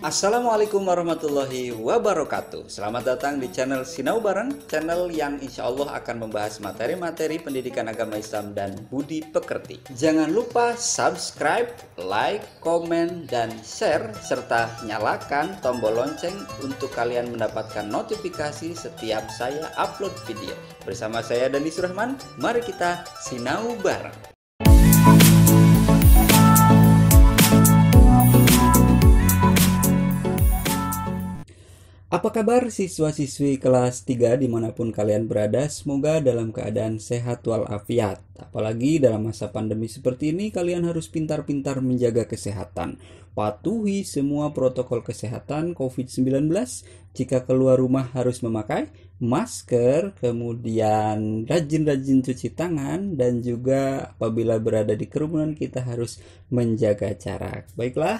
Assalamualaikum warahmatullahi wabarakatuh. Selamat datang di channel Sinau Bareng, channel yang insya Allah akan membahas materi-materi pendidikan agama Islam dan budi pekerti. Jangan lupa subscribe, like, komen, dan share, serta nyalakan tombol lonceng untuk kalian mendapatkan notifikasi setiap saya upload video. Bersama saya Dandi Surahman, mari kita Sinau Bareng. Apa kabar siswa-siswi kelas 3 dimanapun kalian berada? Semoga dalam keadaan sehat walafiat. Apalagi dalam masa pandemi seperti ini, kalian harus pintar-pintar menjaga kesehatan. Patuhi semua protokol kesehatan COVID-19. Jika keluar rumah harus memakai masker, kemudian rajin-rajin cuci tangan, dan juga apabila berada di kerumunan kita harus menjaga jarak. Baiklah.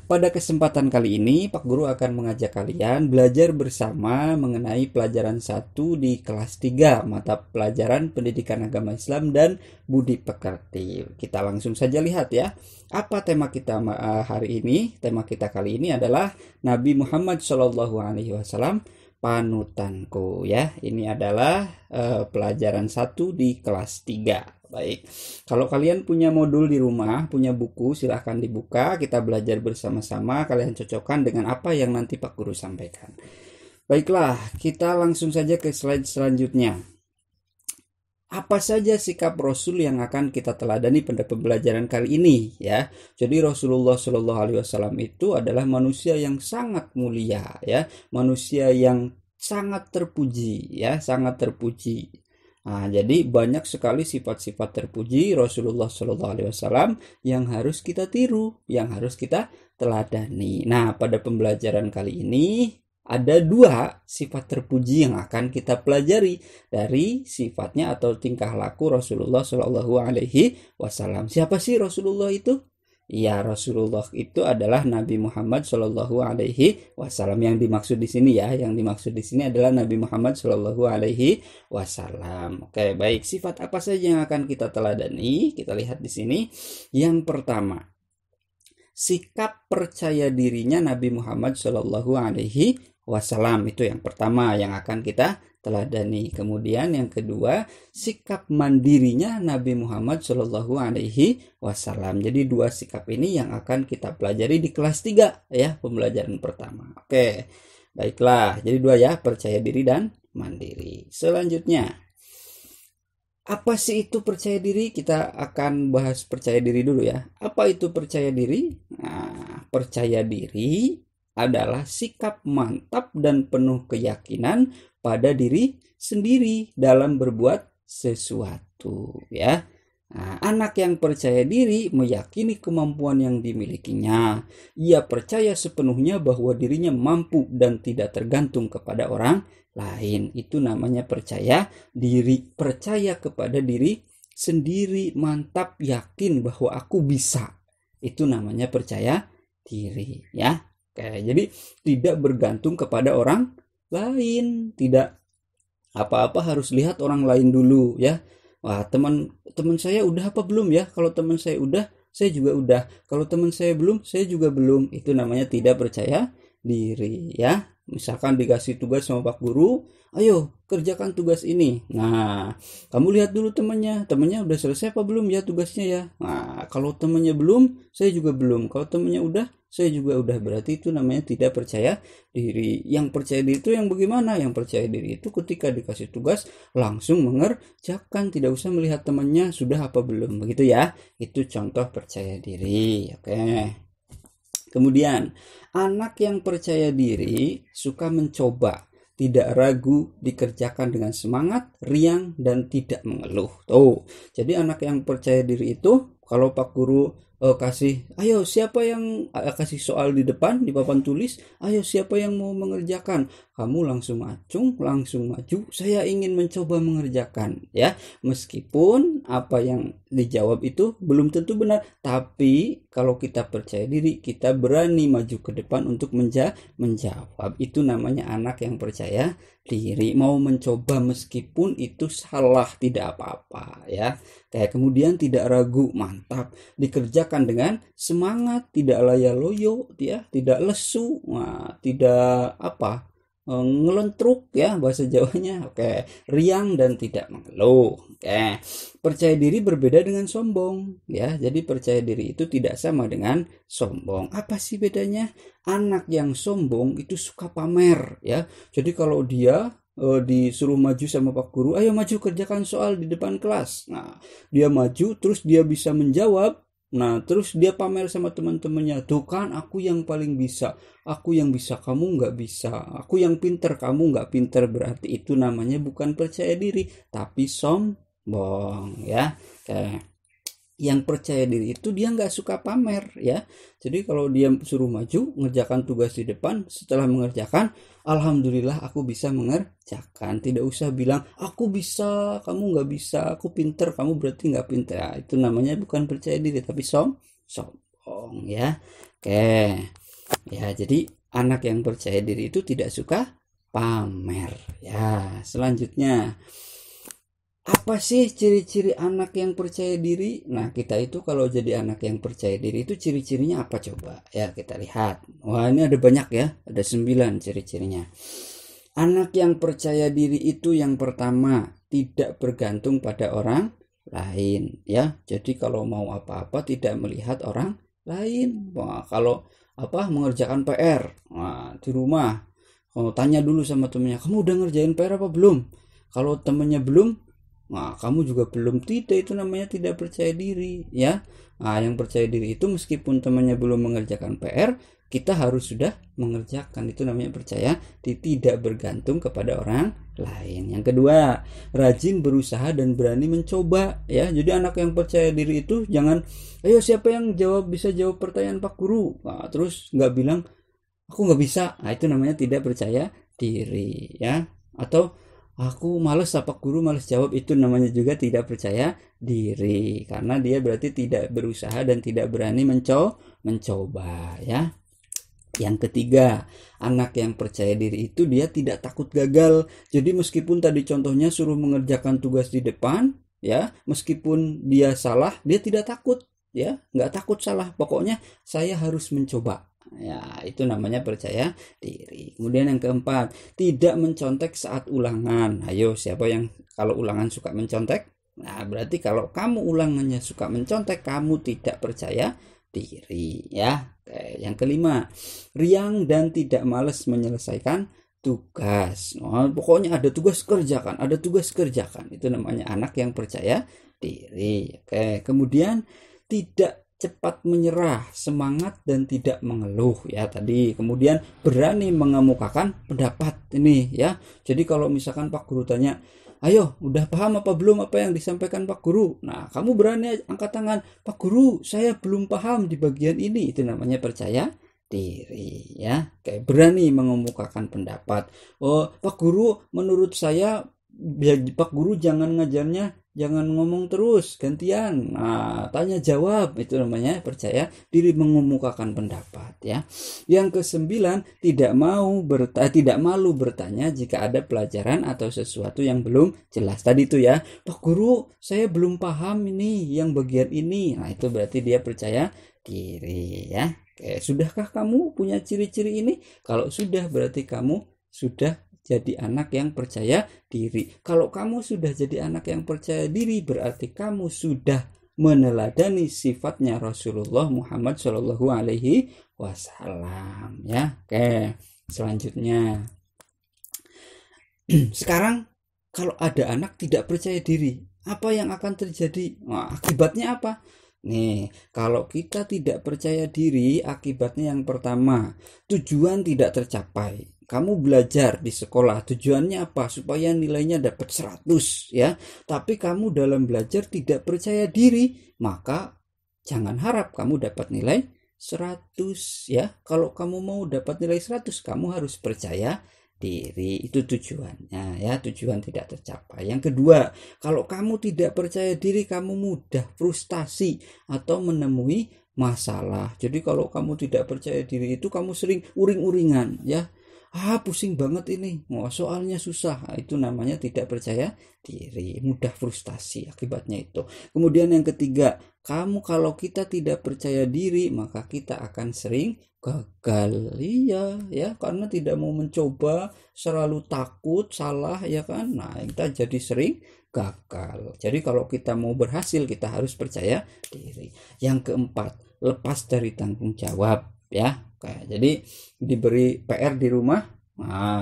Pada kesempatan kali ini, Pak Guru akan mengajak kalian belajar bersama mengenai pelajaran 1 di kelas 3, mata pelajaran Pendidikan Agama Islam dan Budi Pekerti. Kita langsung saja lihat ya. Apa tema kita hari ini? Tema kita kali ini adalah Nabi Muhammad SAW, panutanku ya. Ini adalah pelajaran 1 di kelas 3. Baik, kalau kalian punya modul di rumah, punya buku, silahkan dibuka. Kita belajar bersama-sama, kalian cocokkan dengan apa yang nanti Pak Guru sampaikan. Baiklah, kita langsung saja ke slide selanjutnya. Apa saja sikap Rasul yang akan kita teladani pada pembelajaran kali ini ya. Jadi Rasulullah SAW itu adalah manusia yang sangat mulia ya, manusia yang sangat terpuji ya, sangat terpuji. Nah, jadi banyak sekali sifat-sifat terpuji Rasulullah SAW yang harus kita tiru, yang harus kita teladani. Nah, pada pembelajaran kali ini ada 2 sifat terpuji yang akan kita pelajari dari sifatnya atau tingkah laku Rasulullah SAW. Siapa sih Rasulullah itu? Ya, Rasulullah itu adalah Nabi Muhammad SAW. Yang dimaksud di sini ya, yang dimaksud di sini adalah Nabi Muhammad SAW. Oke, baik. Sifat apa saja yang akan kita teladani? Kita lihat di sini. Yang pertama, sikap percaya dirinya Nabi Muhammad SAW. Itu yang pertama yang akan kita teladani. Kemudian yang kedua, sikap mandirinya Nabi Muhammad SAW. Jadi 2 sikap ini yang akan kita pelajari di kelas 3 ya, pembelajaran pertama. Oke, baiklah. Jadi 2 ya, percaya diri dan mandiri. Selanjutnya, apa sih itu percaya diri? Kita akan bahas percaya diri dulu ya. Apa itu percaya diri? Nah, percaya diri adalah sikap mantap dan penuh keyakinan pada diri sendiri dalam berbuat sesuatu ya. Nah, anak yang percaya diri meyakini kemampuan yang dimilikinya. Ia percaya sepenuhnya bahwa dirinya mampu dan tidak tergantung kepada orang lain. Itu namanya percaya diri, percaya kepada diri sendiri, mantap, yakin bahwa aku bisa. Itu namanya percaya diri ya. Oke, jadi tidak bergantung kepada orang lain, tidak apa-apa harus lihat orang lain dulu ya. Wah, teman saya udah apa belum ya? Kalau teman saya udah, saya juga udah. Kalau teman saya belum, saya juga belum. Itu namanya tidak percaya diri ya. Misalkan dikasih tugas sama Pak Guru, ayo kerjakan tugas ini. Nah, kamu lihat dulu temannya udah selesai apa belum ya tugasnya ya. Nah, kalau temannya belum, saya juga belum. Kalau temannya udah, saya juga udah. Berarti itu namanya tidak percaya diri. Yang percaya diri itu yang bagaimana? Yang percaya diri itu ketika dikasih tugas langsung mengerjakan, tidak usah melihat temannya sudah apa belum, begitu ya. Itu contoh percaya diri. Oke. Kemudian, anak yang percaya diri suka mencoba, tidak ragu, dikerjakan dengan semangat, riang, dan tidak mengeluh. Tuh, jadi anak yang percaya diri itu kalau Pak Guru kasih, ayo siapa yang kasih soal di depan di papan tulis, ayo siapa yang mau mengerjakan, kamu langsung acung, langsung maju, saya ingin mencoba mengerjakan ya, meskipun apa yang dijawab itu belum tentu benar, tapi kalau kita percaya diri, kita berani maju ke depan untuk menjawab. Itu namanya anak yang percaya diri, mau mencoba meskipun itu salah, tidak apa-apa ya. Kayak kemudian tidak ragu, mantap, dikerjakan dengan semangat, tidak loyo ya, tidak lesu, tidak ngelentruk ya bahasa Jawanya. Oke, riang dan tidak mengeluh. Oke. Percaya diri berbeda dengan sombong ya. Jadi percaya diri itu tidak sama dengan sombong. Apa sih bedanya? Anak yang sombong itu suka pamer ya. Jadi kalau dia disuruh maju sama Pak Guru, ayo maju kerjakan soal di depan kelas. Nah, dia maju terus dia bisa menjawab. Nah, terus dia pamer sama teman-temannya, tuh kan aku yang paling bisa, aku yang bisa, kamu nggak bisa, aku yang pinter, kamu nggak pinter. Berarti itu namanya bukan percaya diri, tapi sombong ya. Kayak yang percaya diri itu dia nggak suka pamer ya. Jadi kalau dia suruh maju mengerjakan tugas di depan, setelah mengerjakan, alhamdulillah aku bisa mengerjakan. Tidak usah bilang aku bisa, kamu nggak bisa, aku pinter, kamu berarti nggak pinter. Nah, itu namanya bukan percaya diri tapi sombong ya. Oke ya, jadi anak yang percaya diri itu tidak suka pamer ya. Selanjutnya, apa sih ciri-ciri anak yang percaya diri? Nah, kita itu kalau jadi anak yang percaya diri itu ciri-cirinya apa coba? Ya, kita lihat. Wah, ini ada banyak ya. Ada 9 ciri-cirinya. Anak yang percaya diri itu yang pertama, tidak bergantung pada orang lain. Ya, jadi kalau mau apa-apa tidak melihat orang lain. Wah, kalau mengerjakan PR, di rumah, tanya dulu sama temennya, kamu udah ngerjain PR apa belum? Kalau temennya belum, kamu juga belum. Tidak, itu namanya tidak percaya diri ya. Yang percaya diri itu meskipun temannya belum mengerjakan PR, kita harus sudah mengerjakan. Itu namanya percaya tidak bergantung kepada orang lain. Yang kedua, rajin berusaha dan berani mencoba ya. Jadi anak yang percaya diri itu jangan, ayo siapa yang bisa jawab pertanyaan Pak Guru, terus nggak bilang aku nggak bisa. Itu namanya tidak percaya diri ya. Atau aku males, Pak Guru males jawab, itu namanya juga tidak percaya diri, karena dia berarti tidak berusaha dan tidak berani mencoba ya. Yang ketiga, anak yang percaya diri itu dia tidak takut gagal. Jadi meskipun tadi contohnya suruh mengerjakan tugas di depan ya, meskipun dia salah, dia tidak takut ya, nggak takut salah, pokoknya saya harus mencoba ya. Itu namanya percaya diri. Kemudian yang keempat, tidak mencontek saat ulangan. Ayo, siapa yang kalau ulangan suka mencontek? Nah, berarti kalau kamu ulangannya suka mencontek, kamu tidak percaya diri ya. Oke, yang kelima, riang dan tidak malas menyelesaikan tugas. Pokoknya ada tugas kerjakan, ada tugas kerjakan. Itu namanya anak yang percaya diri. Oke, kemudian tidak cepat menyerah, semangat dan tidak mengeluh ya tadi. Kemudian berani mengemukakan pendapat ini ya. Jadi kalau misalkan Pak Guru tanya, ayo udah paham apa belum apa yang disampaikan Pak Guru? Nah, kamu berani angkat tangan, Pak Guru saya belum paham di bagian ini. Itu namanya percaya diri ya. Kayak berani mengemukakan pendapat. Oh, Pak Guru menurut saya Pak Guru jangan ngajarnya, jangan ngomong terus, gantian. Nah, tanya jawab. Itu namanya percaya diri, mengemukakan pendapat ya. Yang kesembilan, tidak malu bertanya jika ada pelajaran atau sesuatu yang belum jelas. Tadi itu ya, Pak Guru saya belum paham ini yang bagian ini. Nah, itu berarti dia percaya diri ya. Oke, sudahkah kamu punya ciri-ciri ini? Kalau sudah, berarti kamu sudah jadi anak yang percaya diri. Kalau kamu sudah jadi anak yang percaya diri, berarti kamu sudah meneladani sifatnya Rasulullah Muhammad Shallallahu Alaihi Wasallam ya. Oke, selanjutnya, sekarang kalau ada anak tidak percaya diri, apa yang akan terjadi? Akibatnya apa? Nih, kalau kita tidak percaya diri, akibatnya yang pertama, tujuan tidak tercapai. Kamu belajar di sekolah, tujuannya apa? Supaya nilainya dapat 100 ya. Tapi kamu dalam belajar tidak percaya diri, maka jangan harap kamu dapat nilai 100 ya. Kalau kamu mau dapat nilai 100, kamu harus percaya diri. Itu tujuannya ya, tujuan tidak tercapai. Yang kedua, kalau kamu tidak percaya diri, kamu mudah frustasi atau menemui masalah. Jadi kalau kamu tidak percaya diri itu kamu sering uring-uringan ya. Pusing banget ini, soalnya susah. Itu namanya tidak percaya diri, mudah frustasi akibatnya itu. Kemudian yang ketiga, kalau kita tidak percaya diri, maka kita akan sering gagal. Iya ya, karena tidak mau mencoba, selalu takut salah ya kan. Nah, kita jadi sering gagal. Jadi kalau kita mau berhasil, kita harus percaya diri. Yang keempat, lepas dari tanggung jawab ya. Jadi diberi PR di rumah,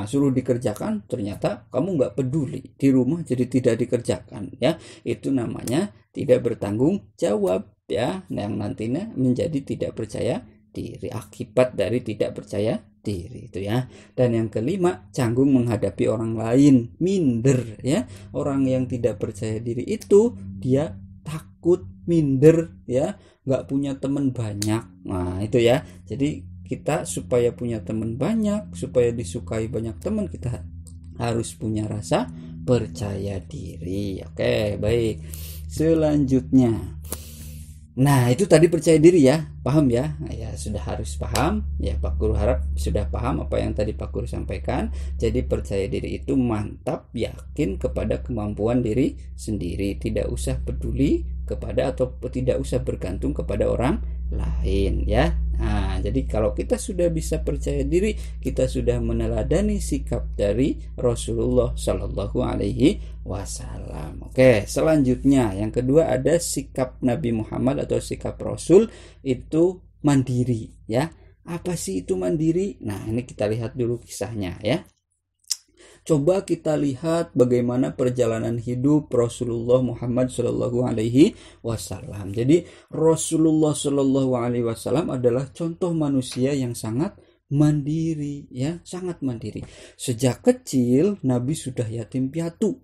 suruh dikerjakan, ternyata kamu nggak peduli di rumah, jadi tidak dikerjakan ya. Itu namanya tidak bertanggung jawab ya, yang nantinya menjadi tidak percaya diri, akibat dari tidak percaya diri itu ya. Dan yang kelima, canggung menghadapi orang lain, minder ya. Orang yang tidak percaya diri itu dia takut, minder ya, nggak punya teman banyak. Nah itu ya. Jadi kita supaya punya teman banyak, supaya disukai banyak teman, kita harus punya rasa percaya diri. Oke, baik. Selanjutnya, nah itu tadi percaya diri ya, paham ya? Ya sudah harus paham ya, Pak Guru harap sudah paham apa yang tadi Pak Guru sampaikan. Jadi percaya diri itu mantap, yakin kepada kemampuan diri sendiri, tidak usah peduli kepada atau tidak usah bergantung kepada orang lain ya. Nah, jadi kalau kita sudah bisa percaya diri, kita sudah meneladani sikap dari Rasulullah Shallallahu Alaihi Wasallam. Oke, selanjutnya yang kedua ada sikap Nabi Muhammad atau sikap Rasul, itu mandiri ya. Apa sih itu mandiri? Nah, ini kita lihat dulu kisahnya ya. Coba kita lihat bagaimana perjalanan hidup Rasulullah Muhammad Shallallahu Alaihi Wasallam. Jadi Rasulullah Shallallahu Alaihi Wasallam adalah contoh manusia yang sangat mandiri ya, sangat mandiri. Sejak kecil Nabi sudah yatim piatu.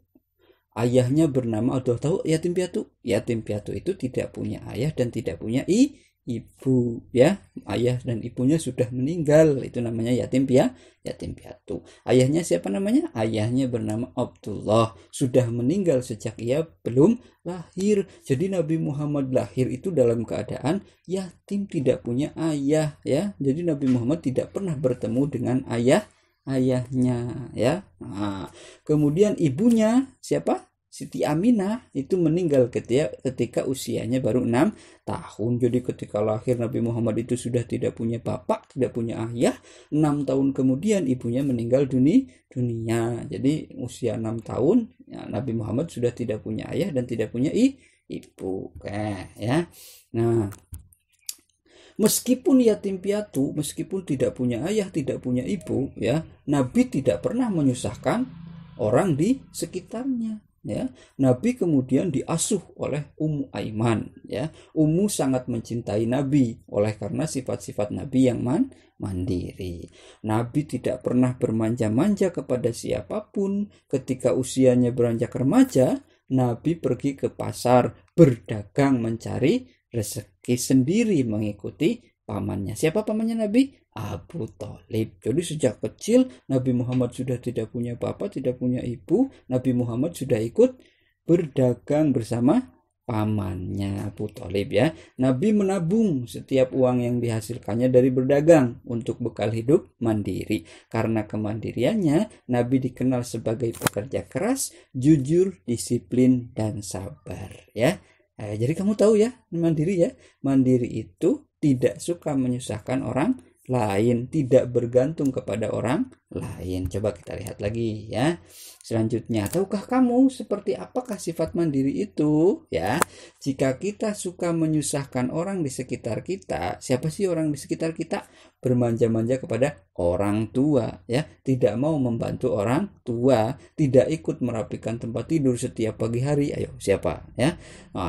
Ayahnya bernama, tahu yatim piatu? Yatim piatu itu tidak punya ayah dan tidak punya ibu ya. Ayah dan ibunya sudah meninggal, itu namanya yatim piatu. Ayahnya siapa namanya? Ayahnya bernama Abdullah, sudah meninggal sejak ia belum lahir. Jadi Nabi Muhammad lahir itu dalam keadaan yatim, tidak punya ayah ya. Jadi Nabi Muhammad tidak pernah bertemu dengan ayahnya ya. Nah, kemudian ibunya siapa? Siti Aminah itu meninggal ketika usianya baru 6 tahun. Jadi ketika lahir Nabi Muhammad itu sudah tidak punya bapak, tidak punya ayah. 6 tahun kemudian ibunya meninggal dunia. Jadi usia 6 tahun ya, Nabi Muhammad sudah tidak punya ayah dan tidak punya ibu. Ya. Nah, meskipun yatim piatu, meskipun tidak punya ayah, tidak punya ibu ya, Nabi tidak pernah menyusahkan orang di sekitarnya. Ya, Nabi kemudian diasuh oleh Ummu Aiman ya. Ummu sangat mencintai Nabi oleh karena sifat-sifat Nabi yang mandiri. Nabi tidak pernah bermanja-manja kepada siapapun. Ketika usianya beranjak remaja, Nabi pergi ke pasar berdagang mencari rezeki sendiri mengikuti pamannya. Siapa pamannya Nabi? Abu Thalib. Jadi sejak kecil Nabi Muhammad sudah tidak punya bapak, tidak punya ibu. Nabi Muhammad sudah ikut berdagang bersama pamannya Abu Thalib ya. Nabi menabung setiap uang yang dihasilkannya dari berdagang untuk bekal hidup mandiri. Karena kemandiriannya, Nabi dikenal sebagai pekerja keras, jujur, disiplin, dan sabar ya. Jadi kamu tahu ya, mandiri ya. Mandiri itu tidak suka menyusahkan orang lain, tidak bergantung kepada orang lain. Coba kita lihat lagi ya. Selanjutnya, tahukah kamu seperti apakah sifat mandiri itu? Ya, jika kita suka menyusahkan orang di sekitar kita, siapa sih orang di sekitar kita? Bermanja-manja kepada orang tua, ya, tidak mau membantu orang tua, tidak ikut merapikan tempat tidur setiap pagi hari. Ayo, siapa? Ya,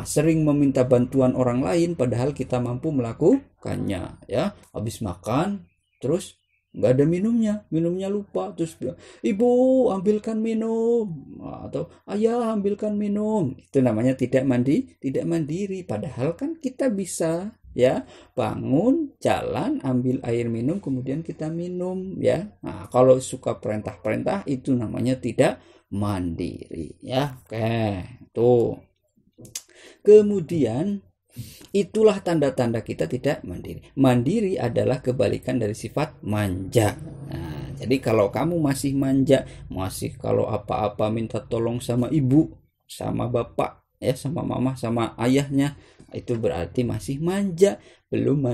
sering meminta bantuan orang lain, padahal kita mampu melakukannya. Ya, habis makan, terus nggak ada minumnya lupa, terus bilang, ibu ambilkan minum, atau ayah ambilkan minum. Itu namanya tidak mandiri. Padahal kan kita bisa ya bangun, jalan, ambil air minum, kemudian kita minum ya. Nah, kalau suka perintah itu namanya tidak mandiri ya. Oke, tuh. Kemudian itulah tanda-tanda kita tidak mandiri. Mandiri adalah kebalikan dari sifat manja. Nah, Jadi kalau kamu masih manja, masih kalau apa-apa minta tolong sama ibu, sama bapak, ya sama mama, sama ayahnya, itu berarti masih manja, belum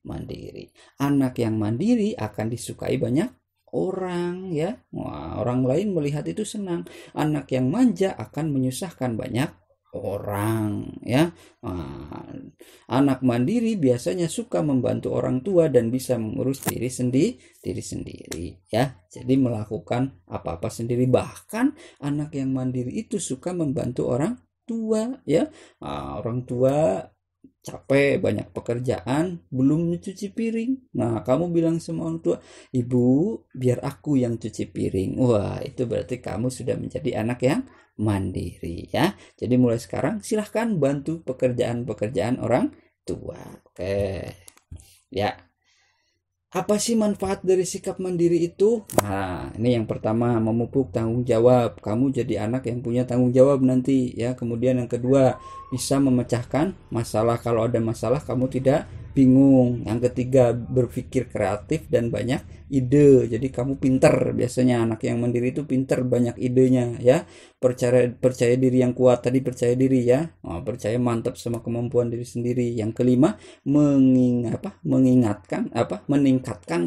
mandiri. Anak yang mandiri akan disukai banyak orang, ya. Wah, orang lain melihat itu senang. Anak yang manja akan menyusahkan banyak orang, ya. Nah, anak mandiri biasanya suka membantu orang tua dan bisa mengurus diri sendiri, ya. Jadi melakukan apa-apa sendiri. Bahkan anak yang mandiri itu suka membantu orang tua, ya. Nah, orang tua capek banyak pekerjaan belum mencuci piring. Nah, kamu bilang sama orang tua, ibu biar aku yang cuci piring. Wah, itu berarti kamu sudah menjadi anak yang mandiri, ya. Jadi mulai sekarang silahkan bantu pekerjaan-pekerjaan orang tua. Oke, ya. Apa sih manfaat dari sikap mandiri itu? Nah, ini yang pertama, memupuk tanggung jawab. Kamu jadi anak yang punya tanggung jawab nanti, ya. Kemudian yang kedua, bisa memecahkan masalah. Kalau ada masalah kamu tidak bingung. Yang ketiga, berpikir kreatif dan banyak ide. Jadi kamu pinter. Biasanya anak yang mandiri itu pinter, banyak idenya, ya. Percaya diri yang kuat, tadi percaya diri, ya. Percaya mantap sama kemampuan diri sendiri. Yang kelima, meningkatkan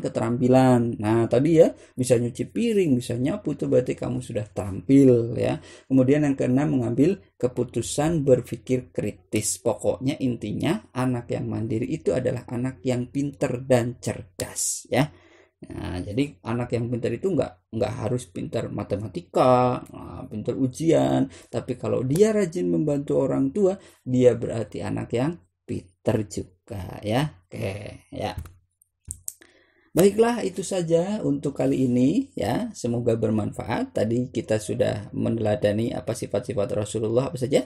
keterampilan. Nah, tadi ya, bisa nyuci piring, bisa nyapu, itu berarti kamu sudah terampil, ya. Kemudian yang keenam, mengambil keputusan, berpikir kritis. Pokoknya intinya anak yang mandiri itu adalah anak yang pinter dan cerdas, ya. Nah, jadi anak yang pintar itu nggak harus pintar matematika, pintar ujian, tapi kalau dia rajin membantu orang tua, dia berarti anak yang pintar juga, ya. Oke, ya. Baiklah, itu saja untuk kali ini, ya. Semoga bermanfaat. Tadi kita sudah meneladani apa sifat-sifat Rasulullah apa saja?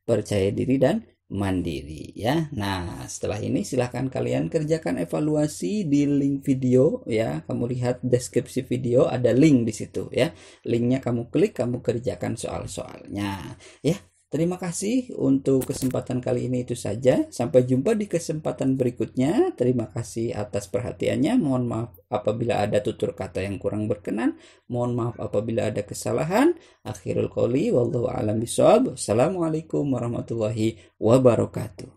Percaya diri dan mandiri, ya. Nah, setelah ini silahkan kalian kerjakan evaluasi di link video, ya. Kamu lihat deskripsi video, ada link di situ, ya. Linknya kamu klik, kamu kerjakan soal-soalnya, ya. Terima kasih untuk kesempatan kali ini, itu saja. Sampai jumpa di kesempatan berikutnya. Terima kasih atas perhatiannya. Mohon maaf apabila ada tutur kata yang kurang berkenan. Mohon maaf apabila ada kesalahan. Akhirul qouli wallahu a'lam bishawab. Assalamualaikum warahmatullahi wabarakatuh.